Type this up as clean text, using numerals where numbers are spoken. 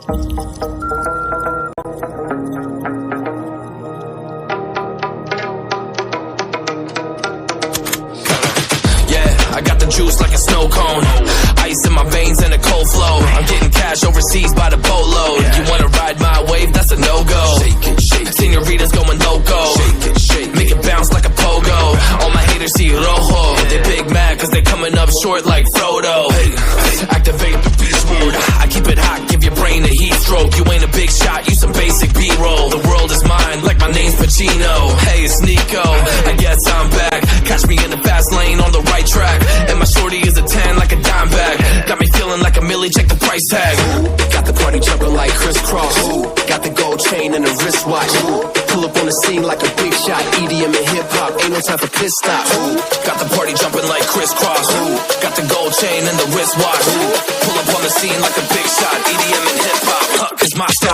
I got the juice like a snow cone, ice in my veins and a cold flow. I'm getting cash overseas by the boatload. You wanna ride my wave? That's a no-go. Señoritas going loco, make it bounce like a pogo. All my haters see rojo, they big mad cause they coming up short like Frodo. Activate the beast mode, I keep it hot, give your brain a heat stroke. You ain't a big shot, you some basic B-roll. The world is mine like my name's Pacino. Hey, it's Nico, I guess I'm back. Catch me in the fast lane on the right track, and my shorty is a 10 like a dime bag. Got me feeling like a millie, check the price tag. Got the party jumping like crisscross. Got the gold chain and the wristwatch. Pull up on the scene like a big shot. EDM and hip hop, ain't no time for piss stop. Got the party jumping like crisscross. Got the gold chain and the wristwatch. Pull up on the scene like a big shot. EDM and hip hop, cause my style